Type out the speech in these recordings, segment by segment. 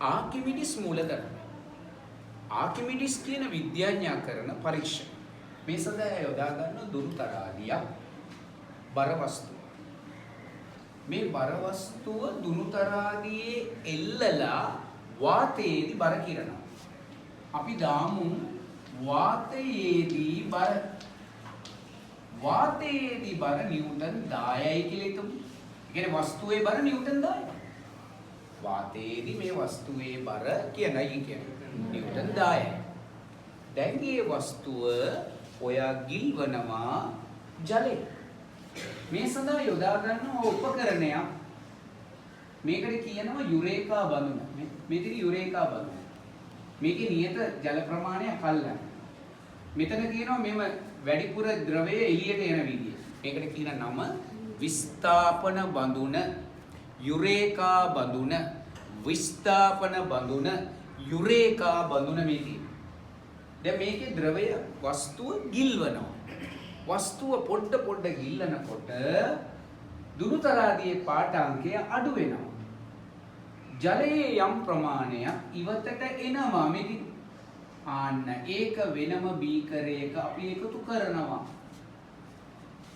Archimedes මූලධර්මය. Archimedes කියන විද්‍යාඥයා කරන පරීක්ෂණ. මේ සඳහා යොදා ගන්න දුරුතරාදියක් බර වස්තුව. මේ බර වස්තුව දුරුතරාදියේ එල්ලලා වාතයේදී බර කිරනවා. අපි දාමු වාතයේදී බර. වාතයේදී බර නිව්ටන් 10යි කියලා හිතමු. ඒ කියන්නේ වස්තුවේ බර නිව්ටන් 10යි. වාතයේදී මේ වස්තුවේ බර කියනයි කියන්නේ නිව්ටන් 10යි. දැන් මේ වස්තුව ඔයා ගිල්වනවා ජලය. මේ සඳහා යොදා ගන්න උපකරණයක්. මේකට කියනවා යුරේකා බඳුන. මේ තියෙන යුරේකා බඳුන. මේකේ නියත ජල ප්‍රමාණයක් අල්ලන්න. මෙතන කියනවා මෙම වැඩිපුර ද්‍රවය එළියට එන විදිය. මේකට කියන නම විස්ථාපන බඳුන, යුරේකා බඳුන, විස්ථාපන බඳුන, යුරේකා බඳුන මේ තියෙනවා. දැන් මේකේ ද්‍රවය වස්තුව ගිල්වනවා. වස්තුව පොඩ ගිල්ලනකොට දුරුතරාදියේ පාඨාංකය අඩු වෙනවා. ජලයේ යම් ප්‍රමාණයක් ඉවතට එනවා මේක. ආන්න ඒක වෙනම බීකරයක අපි එකතු කරනවා.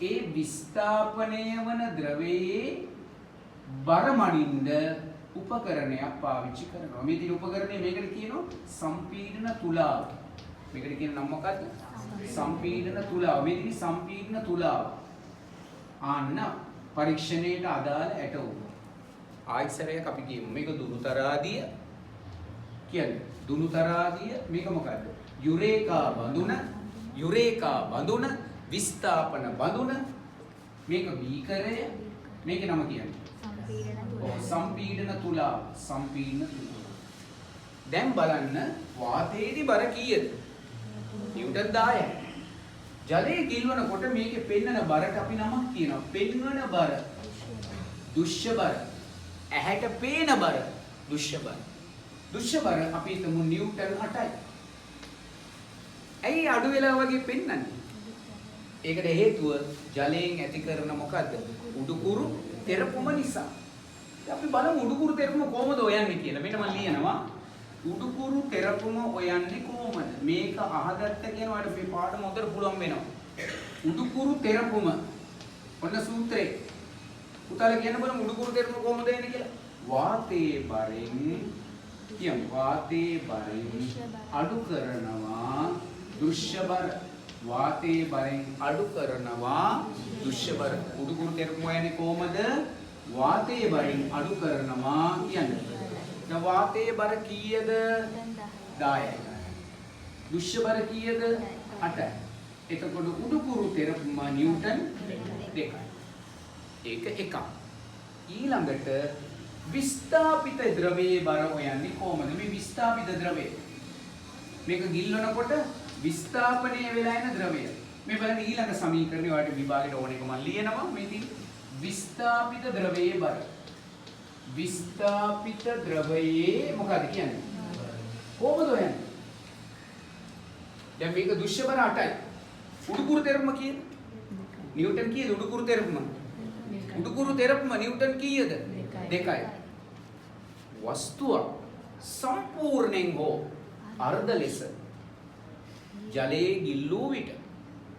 ඒ විස්ථාපනය වන ද්‍රවයේ බර මනින්න උපකරණයක් පාවිච්චි කරනවා. මේ තියෙන උපකරණය මේකට කියනවා සම්පීඩන තුලාව. මේකට කියන නම මොකක්ද? සම්පීඩන තුලාව. මේ තියෙන සම්පීඩන තුලාව. ආන්න පරීක්ෂණයට අදාළ ඇටවුම. ආයතනයක් අපි කියමු මේක දුරුතරාදිය කියන්නේ. දුරුතරාදිය මේක මොකද්ද? යුරේකා බඳුන, යුරේකා බඳුන, විස්ථාපන බඳුන. මේක බීකරය. මේකේ නම කියන්නේ සම්පීඩන තුලාව. සම්පීඩන තුලාව. දැන් බලන්න වාතයේදී බර කීයද? නිව්ටන් 10යි. ජලයේ ගිල්වනකොට මේකේ පෙන්නන බරට අපි නමක් කියනවා. පෙන්වන බර. දුෂ්‍ය බර. ඇහැට පේන බර. දුෂ්‍ය බර. දුෂ්‍ය බර අපි හිතමු නිව්ටන් 8යි. ඇයි අඩු වෙලා වගේ පෙන්වන්නේ? ඒකට හේතුව ජලයෙන් ඇති කරන මොකද්ද? උඩුකුරු තෙරපුම නිසා. අපි බලමු උඩුකුරු තෙරපුම කොහොමද හොයන්නේ කියලා. මෙන්න මම ලියනවා. උඩුකුරු තෙරපුම හොයන්නේ කොහොමද? මේක අහගත්ත කියනවාට මේ පාඩම හොඳට පුළුවන් වෙනවා. උඩුකුරු තෙරපුම. ඔන්න සූත්‍රේ. පුතාලා කියන්න බලමු උඩුකුරු තෙරපුම කොහොමද එන්නේ කියලා. වාතයේ බරෙන් කියමු. වාතයේ බරෙන් අඩු කරනවා දුෂ්‍ය බර. වාතයේ බරෙන් අඩු කරනවා දුෂ්‍ය බර. උඩුකුරු තෙරපුම හොයන්නේ කොහොමද? වාතයේ බරෙන් අඩු කරනවා කියන්නේ. දැන් වාතයේ බර කීයද? 10යි. දුෂ්‍ය බර කීයද? 8යි. එතකොට උඩුකුරු තෙරපුම නිව්ටන් 2යි. ඒක එකක්. ඊළඟට විස්ථාපිත ද්‍රවයේ බර හොයන්නේ කොහොමද? මේ විස්ථාපිත ද්‍රවය. මේක ගිල්වනකොට විස්ථාපනය වෙලා එන ද්‍රවය. මේ බලන්න ඊළඟ සමීකරණය ඔයාලට විභාගයට ඕන එක මම ලියනවා. මේ තියෙන විස්ථාපිත ද්‍රවයේ බර. විස්ථාපිත ද්‍රවයේ මොකද කියන්නේ? කොහොමද හොයන්නේ? දැන් මේක දුෂ්‍ය බර 8යි. උඩුකුරු තෙරපුම කීයද? නිව්ටන් කීයද උඩුකුරු තෙරපුම? උඩුකුරු තෙරපුම නිව්ටන් කීයද? 2යි. වස්තුව සම්පූර්ණයෙන් හෝ අර්ධ ලෙස ජලයේ ගිල්ලූ විට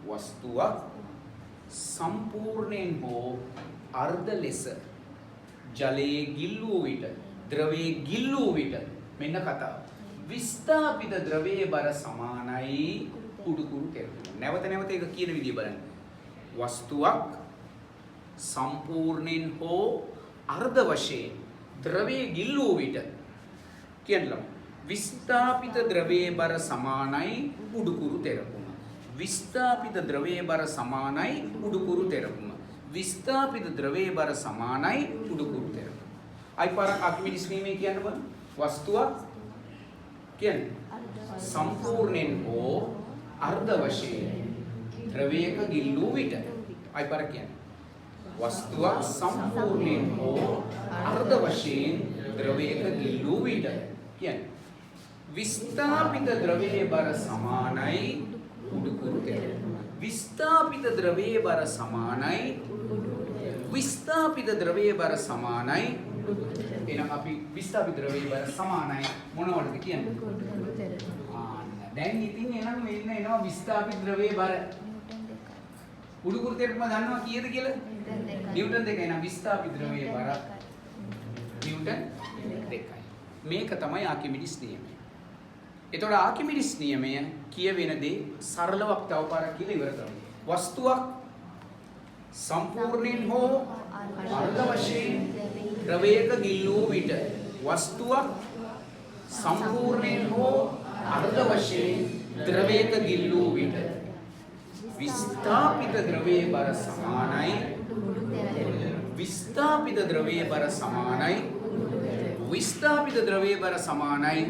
වස්තුවක් සම්පූර්ණයෙන් හෝ අර්ධ ලෙස ජලයේ ගිල්ලූ විට ද්‍රවයේ ගිල්ලූ විට මෙන්න කතාව. විස්ථාපිත ද්‍රවයේ බර සමානයි උඩුකුරු තෙරපුම. නැවත ඒක කියන විදිය බලන්න. වස්තුවක් සම්පූර්ණයෙන් හෝ අර්ධ වශයෙන් ද්‍රවයේ ගිල්ලූ විට කියන්න විස්ථාපිත ද්‍රවයේ බර සමානයි උඩුකුරු තෙරපුම. විස්ථාපිත ද්‍රවයේ බර සමානයි උඩුකුරු තෙරපුම. විස්ථාපිත ද්‍රවයේ බර සමානයි උඩුකුරු තෙරපුම. අයිපාර ආකිමිඩිස් නියමයේ කියන්න බලන්න. වස්තුවක් කියන්නේ සම්පූර්ණයෙන් හෝ අර්ධ වශයෙන් ද්‍රවයක ගිල්ලූ විට. අයිපාර කියන්නේ වස්තුවක් සම්පූර්ණයෙන් හෝ අර්ධ වශයෙන් ද්‍රවයක ගිල්ලූ විට කියන්නේ විස්ථාපිත ද්‍රවයේ බර සමානයි උඩුකුරු තෙරපුම. විස්ථාපිත ද්‍රවයේ බර සමානයි විස්ථාපිත ද්‍රවයේ බර සමානයි එහෙනම් අපි විස්ථාපිත ද්‍රවයේ බර සමානයි මොනවටද කියන්නේ? දැන් ඉතින් එහෙනම් මෙන්න එනවා විස්ථාපිත ද්‍රවයේ බර. උඩුකුරු තෙරපම දන්නවා කීයද කියලා? නිව්ටන් 2. එහෙනම් විස්ථාපිත ද්‍රවයේ බර නිව්ටන් 2යි. මේක තමයි ආකිමිඩිස් නියමය. එතකොට ආකිමිඩිස් නියමය කියවෙන දේ සරලව තව පාරක් කියලා ඉවර කරමු. වස්තුවක් සම්පූර්ණයෙන් හෝ අර්ධ වශයෙන් ද්‍රවයක ගිල්ලූ විට වස්තුවක් සම්පූර්ණයෙන් හෝ අර්ධ වශයෙන් ද්‍රවයක ගිල්ලූ විට විස්ථාපිත ද්‍රවයේ බර සමානයි විස්ථාපිත ද්‍රවයේ බර සමානයි විස්ථාපිත ද්‍රවයේ බර සමානයි